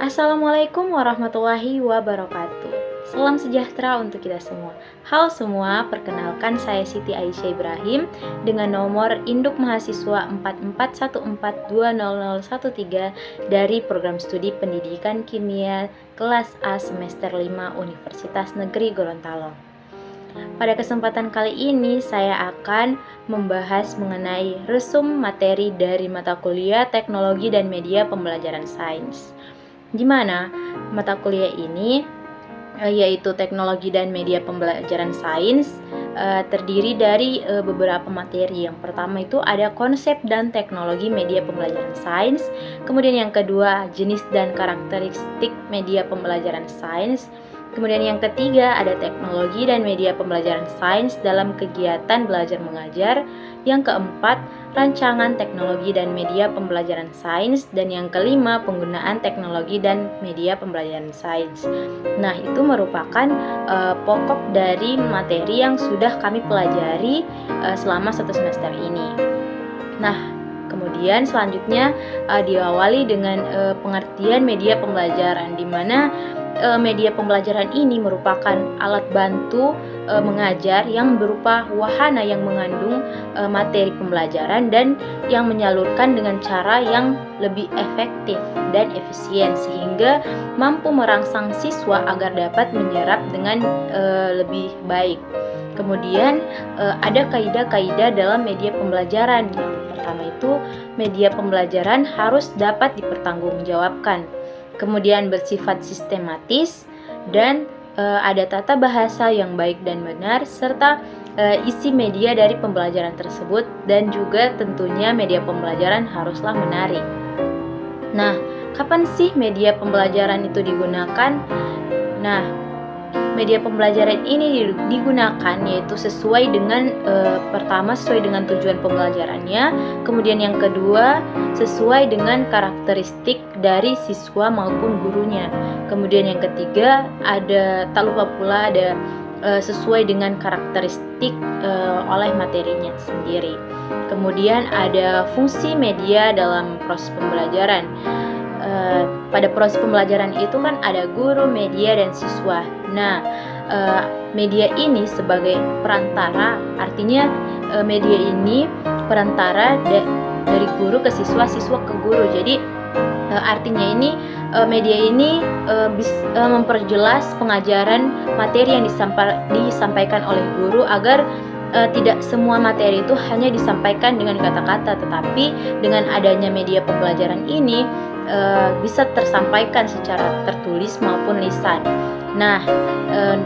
Assalamualaikum warahmatullahi wabarakatuh. Salam sejahtera untuk kita semua. Halo semua, perkenalkan saya Siti Aisyah Ibrahim dengan nomor induk mahasiswa 4414200013 dari program studi pendidikan kimia kelas A semester 5 Universitas Negeri Gorontalo. Pada kesempatan kali ini saya akan membahas mengenai resum materi dari mata kuliah Teknologi dan Media Pembelajaran Sains. Di mana mata kuliah ini yaitu Teknologi dan Media Pembelajaran Sains terdiri dari beberapa materi. Yang pertama itu ada konsep dan teknologi media pembelajaran sains. Kemudian yang kedua, jenis dan karakteristik media pembelajaran sains. Kemudian yang ketiga ada teknologi dan media pembelajaran sains dalam kegiatan belajar mengajar. Yang keempat, rancangan teknologi dan media pembelajaran sains. Dan yang kelima, penggunaan teknologi dan media pembelajaran sains. Nah, itu merupakan pokok dari materi yang sudah kami pelajari selama 1 semester ini. Nah, kemudian selanjutnya diawali dengan pengertian media pembelajaran, di mana media pembelajaran ini merupakan alat bantu mengajar yang berupa wahana yang mengandung materi pembelajaran dan yang menyalurkan dengan cara yang lebih efektif dan efisien sehingga mampu merangsang siswa agar dapat menyerap dengan lebih baik. Kemudian ada kaidah-kaidah dalam media pembelajaran. Yang pertama itu, media pembelajaran harus dapat dipertanggungjawabkan. Kemudian bersifat sistematis dan ada tata bahasa yang baik dan benar, serta isi media dari pembelajaran tersebut, dan juga tentunya media pembelajaran haruslah menarik. Nah, kapan sih media pembelajaran itu digunakan? Nah, media pembelajaran ini digunakan yaitu sesuai dengan pertama sesuai dengan tujuan pembelajarannya, kemudian yang kedua sesuai dengan karakteristik dari siswa maupun gurunya, kemudian yang ketiga tak lupa pula ada sesuai dengan karakteristik oleh materinya sendiri. Kemudian ada fungsi media dalam proses pembelajaran. Pada proses pembelajaran itu kan ada guru, media, dan siswa. Nah, media ini sebagai perantara, artinya media ini perantara dari guru ke siswa, siswa ke guru. Jadi artinya ini media ini bisa memperjelas pengajaran materi yang disampaikan oleh guru agar tidak semua materi itu hanya disampaikan dengan kata-kata, tetapi dengan adanya media pembelajaran ini bisa tersampaikan secara tertulis maupun lisan. Nah,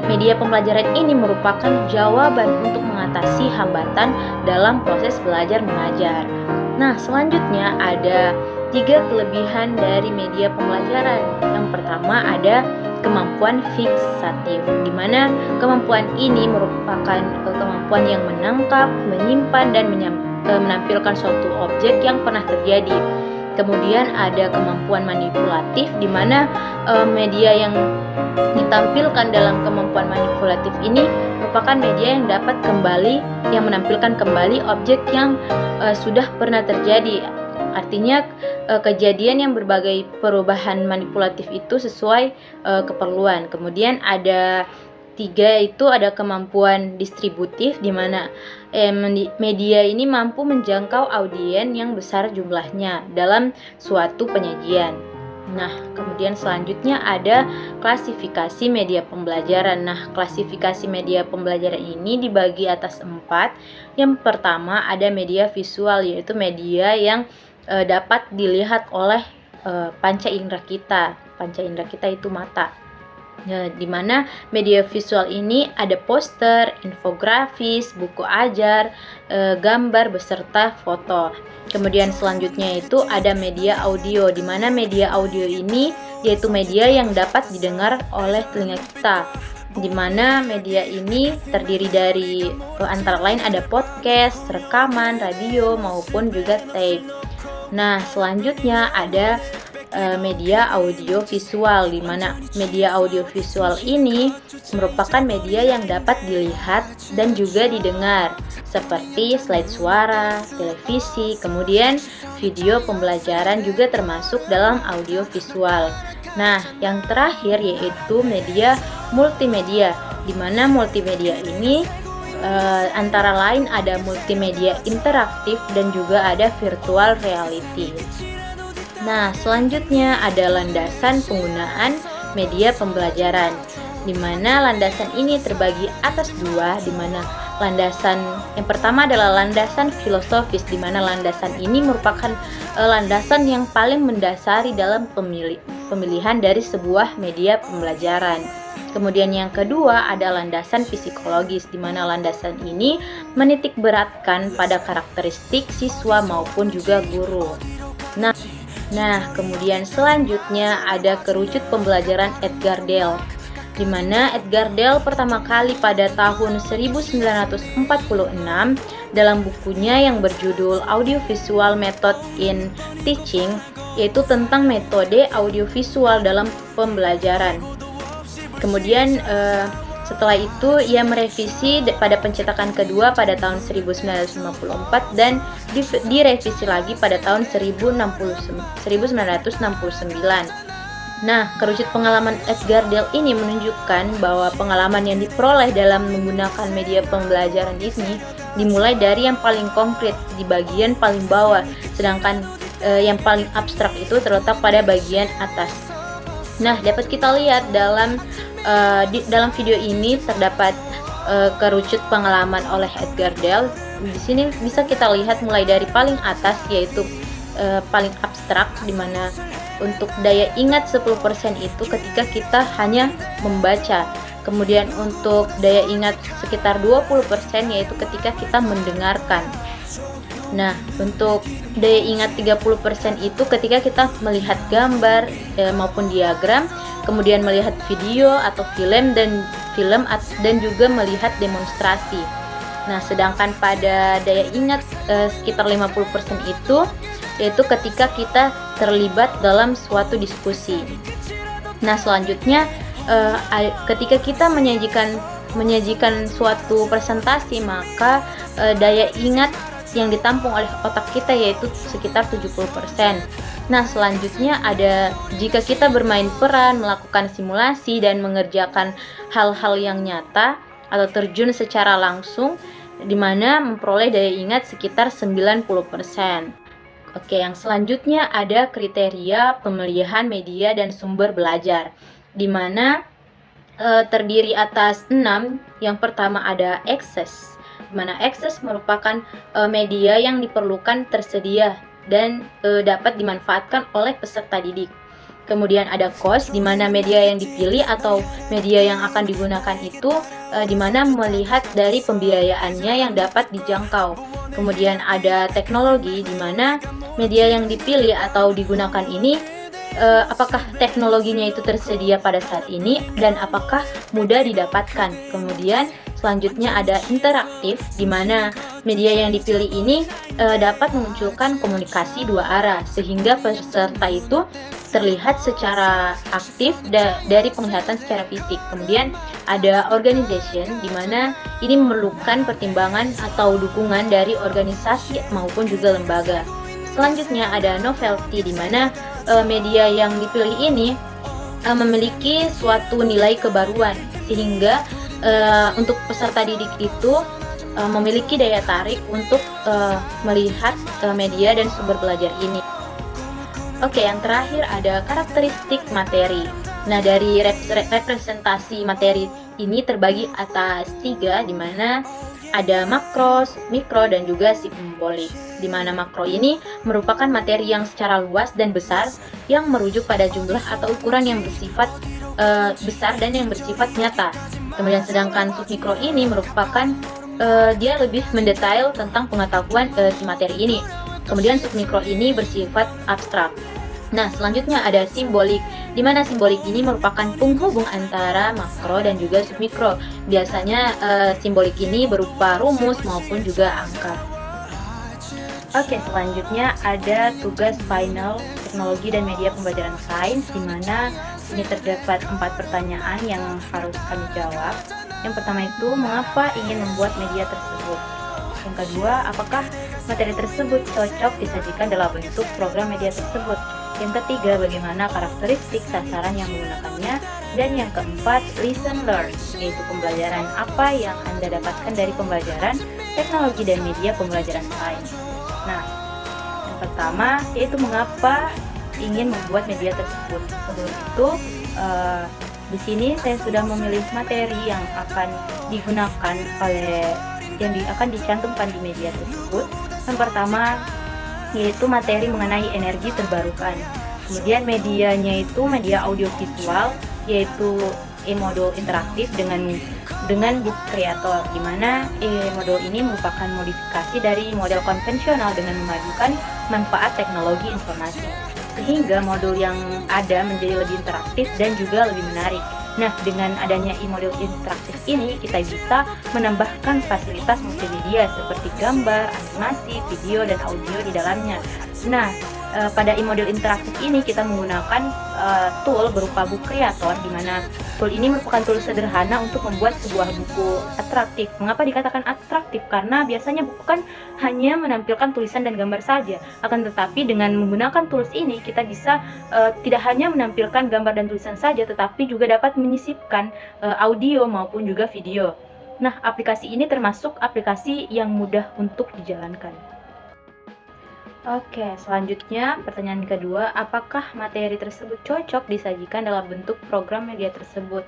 media pembelajaran ini merupakan jawaban untuk mengatasi hambatan dalam proses belajar mengajar. Nah, selanjutnya ada 3 kelebihan dari media pembelajaran. Yang pertama ada kemampuan fiksatif, di mana kemampuan ini merupakan kemampuan yang menangkap, menyimpan, dan menampilkan suatu objek yang pernah terjadi. Kemudian ada kemampuan manipulatif, di mana media yang ditampilkan dalam kemampuan manipulatif ini merupakan media yang dapat yang menampilkan kembali objek yang sudah pernah terjadi. Artinya kejadian yang berbagai perubahan manipulatif itu sesuai keperluan. Kemudian ada 3 itu ada kemampuan distributif, di mana media ini mampu menjangkau audiens yang besar jumlahnya dalam suatu penyajian. Nah, kemudian selanjutnya ada klasifikasi media pembelajaran. Nah, klasifikasi media pembelajaran ini dibagi atas 4. Yang pertama ada media visual, yaitu media yang dapat dilihat oleh panca indera kita. Panca indera kita itu mata. Di mana media visual ini ada poster, infografis, buku ajar, gambar beserta foto. Kemudian selanjutnya itu ada media audio, di mana media audio ini yaitu media yang dapat didengar oleh telinga kita. Di mana media ini terdiri dari antara lain ada podcast, rekaman, radio, maupun juga tape. Nah, selanjutnya ada media audio visual, di mana media audio visual ini merupakan media yang dapat dilihat dan juga didengar, seperti slide suara, televisi, kemudian video pembelajaran juga termasuk dalam audio visual. Nah, yang terakhir yaitu media multimedia, di mana multimedia ini antara lain ada multimedia interaktif dan juga ada virtual reality. Nah, selanjutnya ada landasan penggunaan media pembelajaran, di mana landasan ini terbagi atas dua, di mana landasan yang pertama adalah landasan filosofis, di mana landasan ini merupakan landasan yang paling mendasari dalam pemilihan dari sebuah media pembelajaran. Kemudian yang kedua ada landasan psikologis, di mana landasan ini menitik beratkan pada karakteristik siswa maupun juga guru. Nah, kemudian selanjutnya ada kerucut pembelajaran Edgar Dale, di mana Edgar Dale pertama kali pada tahun 1946 dalam bukunya yang berjudul Audiovisual Method in Teaching, yaitu tentang metode audiovisual dalam pembelajaran. Kemudian setelah itu ia merevisi pada pencetakan kedua pada tahun 1954 dan direvisi lagi pada tahun 1969. Nah, kerucut pengalaman Edgar Dale ini menunjukkan bahwa pengalaman yang diperoleh dalam menggunakan media pembelajaran ini dimulai dari yang paling konkret di bagian paling bawah, sedangkan yang paling abstrak itu terletak pada bagian atas. Nah, dapat kita lihat dalam video ini terdapat kerucut pengalaman oleh Edgar Dale. Di sini bisa kita lihat mulai dari paling atas yaitu paling abstrak, di mana untuk daya ingat 10% itu ketika kita hanya membaca. Kemudian untuk daya ingat sekitar 20% yaitu ketika kita mendengarkan. Nah, untuk daya ingat 30% itu ketika kita melihat gambar maupun diagram, kemudian melihat video atau film dan juga melihat demonstrasi. Nah, sedangkan pada daya ingat sekitar 50% itu yaitu ketika kita terlibat dalam suatu diskusi. Nah, selanjutnya ketika kita menyajikan suatu presentasi, maka daya ingat yang ditampung oleh otak kita yaitu sekitar 70%. Nah, selanjutnya ada jika kita bermain peran, melakukan simulasi dan mengerjakan hal-hal yang nyata atau terjun secara langsung, di mana memperoleh daya ingat sekitar 90%. Oke, yang selanjutnya ada kriteria pemilihan media dan sumber belajar, di mana terdiri atas 6. Yang pertama ada akses, di mana akses merupakan media yang diperlukan tersedia dan dapat dimanfaatkan oleh peserta didik. Kemudian ada cost, di mana media yang dipilih atau media yang akan digunakan itu di mana melihat dari pembiayaannya yang dapat dijangkau. Kemudian ada teknologi, di mana media yang dipilih atau digunakan ini apakah teknologinya itu tersedia pada saat ini dan apakah mudah didapatkan. Kemudian selanjutnya ada interaktif, di mana media yang dipilih ini dapat memunculkan komunikasi dua arah sehingga peserta itu terlihat secara aktif dari penglihatan secara fisik. Kemudian ada organization, di mana ini memerlukan pertimbangan atau dukungan dari organisasi maupun juga lembaga. Selanjutnya ada novelty, di mana media yang dipilih ini memiliki suatu nilai kebaruan sehingga untuk peserta didik itu memiliki daya tarik untuk melihat media dan sumber belajar ini. Oke, yang terakhir ada karakteristik materi. Nah, dari representasi materi ini terbagi atas 3, di mana ada makro, mikro, dan juga simbolik. Di mana makro ini merupakan materi yang secara luas dan besar yang merujuk pada jumlah atau ukuran yang bersifat besar dan yang bersifat nyata. Kemudian sedangkan submikro ini merupakan dia lebih mendetail tentang pengetahuan si materi ini. Kemudian submikro ini bersifat abstrak. Nah, selanjutnya ada simbolik, di mana simbolik ini merupakan penghubung antara makro dan juga submikro. Biasanya simbolik ini berupa rumus maupun juga angka. Oke, selanjutnya ada tugas final teknologi dan media pembelajaran sains, di mana ini terdapat 4 pertanyaan yang harus kami jawab. Yang pertama itu, mengapa ingin membuat media tersebut? Yang kedua, apakah materi tersebut cocok disajikan dalam bentuk program media tersebut? Yang ketiga, bagaimana karakteristik sasaran yang menggunakannya. Dan yang keempat, listen learn, yaitu pembelajaran apa yang Anda dapatkan dari pembelajaran teknologi dan media pembelajaran sains. Nah, yang pertama yaitu mengapa ingin membuat media tersebut. Sebelum itu, di sini saya sudah memilih materi yang akan digunakan akan dicantumkan di media tersebut. Yang pertama yaitu materi mengenai energi terbarukan. Kemudian medianya itu media audiovisual, yaitu e-modul interaktif dengan book creator, di mana e-modul ini merupakan modifikasi dari model konvensional dengan memadukan manfaat teknologi informasi, sehingga modul yang ada menjadi lebih interaktif dan juga lebih menarik. Nah, dengan adanya e-modul interaktif ini, kita bisa menambahkan fasilitas multimedia seperti gambar, animasi, video, dan audio di dalamnya. Nah, pada e-modul interaktif ini kita menggunakan tool berupa book creator, di mana tool ini merupakan tool sederhana untuk membuat sebuah buku atraktif. Mengapa dikatakan atraktif? Karena biasanya buku kan hanya menampilkan tulisan dan gambar saja. Akan tetapi dengan menggunakan tools ini kita bisa tidak hanya menampilkan gambar dan tulisan saja, tetapi juga dapat menyisipkan audio maupun juga video. Nah, aplikasi ini termasuk aplikasi yang mudah untuk dijalankan. Oke, selanjutnya pertanyaan kedua, apakah materi tersebut cocok disajikan dalam bentuk program media tersebut?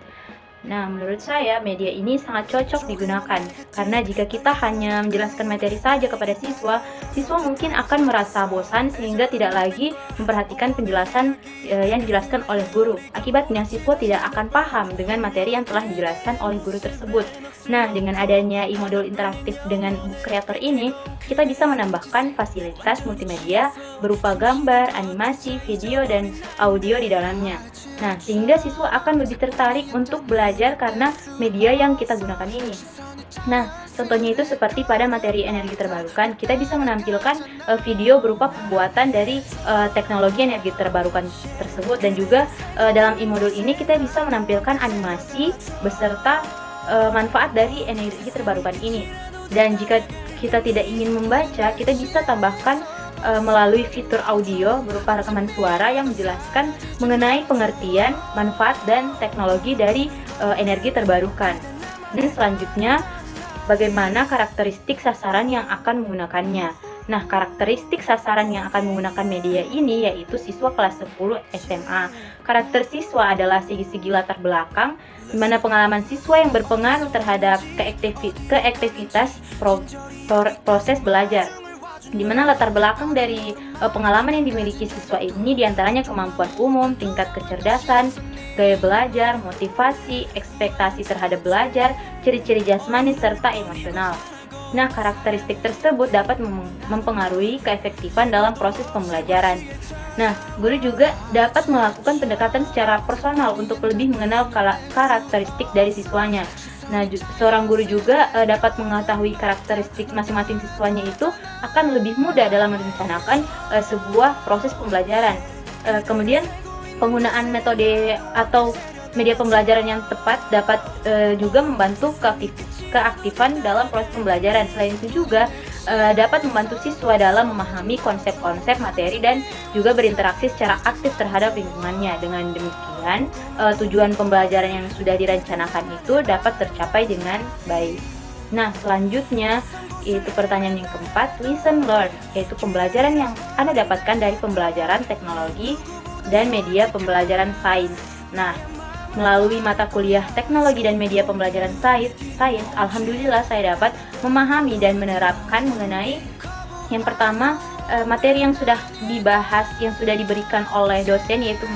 Nah, menurut saya media ini sangat cocok digunakan karena jika kita hanya menjelaskan materi saja kepada siswa, siswa mungkin akan merasa bosan sehingga tidak lagi memperhatikan penjelasan yang dijelaskan oleh guru. Akibatnya siswa tidak akan paham dengan materi yang telah dijelaskan oleh guru tersebut. Nah, dengan adanya e-modul interaktif dengan book creator ini, kita bisa menambahkan fasilitas multimedia berupa gambar, animasi, video, dan audio di dalamnya. Nah, sehingga siswa akan lebih tertarik untuk belajar karena media yang kita gunakan ini. Nah, contohnya itu seperti pada materi energi terbarukan, kita bisa menampilkan video berupa pembuatan dari teknologi energi terbarukan tersebut, dan juga dalam e-modul ini kita bisa menampilkan animasi beserta manfaat dari energi terbarukan ini. Dan jika kita tidak ingin membaca, kita bisa tambahkan melalui fitur audio berupa rekaman suara yang menjelaskan mengenai pengertian, manfaat, dan teknologi dari energi terbarukan. Dan selanjutnya, bagaimana karakteristik sasaran yang akan menggunakannya. Nah, karakteristik sasaran yang akan menggunakan media ini yaitu siswa kelas 10 SMA. Karakter siswa adalah segi-segi latar belakang, di mana pengalaman siswa yang berpengaruh terhadap keaktivitas proses belajar. Di mana latar belakang dari pengalaman yang dimiliki siswa ini diantaranya kemampuan umum, tingkat kecerdasan, gaya belajar, motivasi, ekspektasi terhadap belajar, ciri-ciri jasmani, serta emosional. Nah, karakteristik tersebut dapat mempengaruhi keefektifan dalam proses pembelajaran. Nah, guru juga dapat melakukan pendekatan secara personal untuk lebih mengenal karakteristik dari siswanya. Nah, seorang guru juga dapat mengetahui karakteristik masing-masing siswanya itu akan lebih mudah dalam merencanakan sebuah proses pembelajaran. Kemudian, penggunaan metode atau media pembelajaran yang tepat dapat juga membantu keaktifan dalam proses pembelajaran. Selain itu juga dapat membantu siswa dalam memahami konsep-konsep materi dan juga berinteraksi secara aktif terhadap lingkungannya. Dengan demikian, tujuan pembelajaran yang sudah direncanakan itu dapat tercapai dengan baik. Nah, selanjutnya yaitu pertanyaan yang keempat, listen learn, yaitu pembelajaran yang Anda dapatkan dari pembelajaran teknologi dan media pembelajaran sains. Nah, melalui mata kuliah teknologi dan media pembelajaran sains, alhamdulillah saya dapat memahami dan menerapkan mengenai yang pertama materi yang sudah dibahas, yang sudah diberikan oleh dosen, yaitu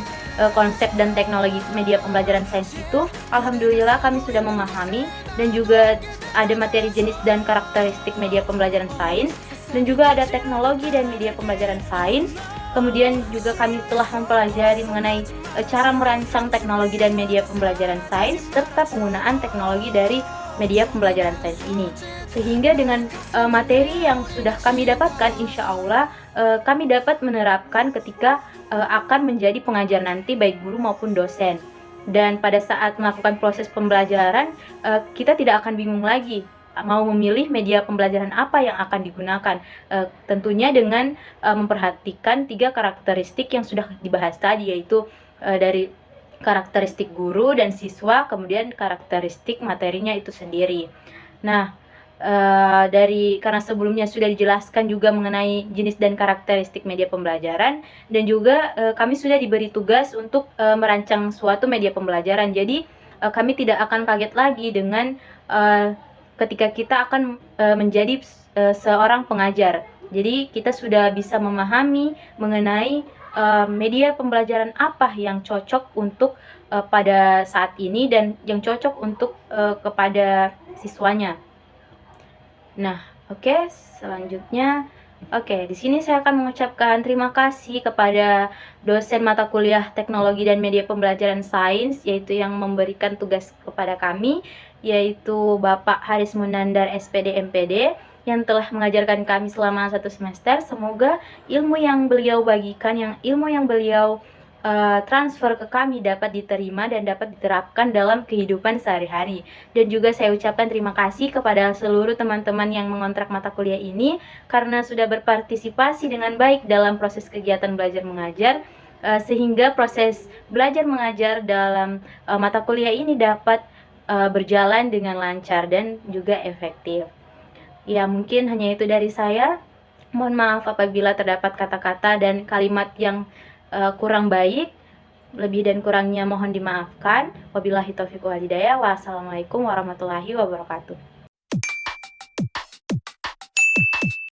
konsep dan teknologi media pembelajaran sains itu. Alhamdulillah kami sudah memahami, dan juga ada materi jenis dan karakteristik media pembelajaran sains, dan juga ada teknologi dan media pembelajaran sains. Kemudian juga kami telah mempelajari mengenai cara merancang teknologi dan media pembelajaran sains, serta penggunaan teknologi dari media pembelajaran sains ini. Sehingga dengan materi yang sudah kami dapatkan, insya Allah kami dapat menerapkan ketika akan menjadi pengajar nanti, baik guru maupun dosen. Dan pada saat melakukan proses pembelajaran, kita tidak akan bingung lagi mau memilih media pembelajaran apa yang akan digunakan. Tentunya dengan memperhatikan 3 karakteristik yang sudah dibahas tadi, yaitu dari karakteristik guru dan siswa, kemudian karakteristik materinya itu sendiri. Nah, karena sebelumnya sudah dijelaskan juga mengenai jenis dan karakteristik media pembelajaran, dan juga kami sudah diberi tugas untuk merancang suatu media pembelajaran. Jadi kami tidak akan kaget lagi dengan ketika kita akan menjadi seorang pengajar. Jadi kita sudah bisa memahami mengenai media pembelajaran apa yang cocok untuk pada saat ini dan yang cocok untuk kepada siswanya. Nah, oke, selanjutnya, di sini saya akan mengucapkan terima kasih kepada dosen mata kuliah Teknologi dan Media Pembelajaran Sains, yaitu yang memberikan tugas kepada kami, yaitu Bapak Haris Munandar SPD MPD, yang telah mengajarkan kami selama 1 semester. Semoga ilmu yang beliau bagikan, ilmu yang beliau transfer ke kami dapat diterima dan dapat diterapkan dalam kehidupan sehari-hari. Dan juga saya ucapkan terima kasih kepada seluruh teman-teman yang mengontrak mata kuliah ini karena sudah berpartisipasi dengan baik dalam proses kegiatan belajar mengajar, sehingga proses belajar mengajar dalam mata kuliah ini dapat berjalan dengan lancar dan juga efektif. Ya, mungkin hanya itu dari saya. Mohon maaf apabila terdapat kata-kata dan kalimat yang kurang baik. Lebih dan kurangnya mohon dimaafkan. Wabillahi taufiq wal hidayah. Wassalamualaikum warahmatullahi wabarakatuh.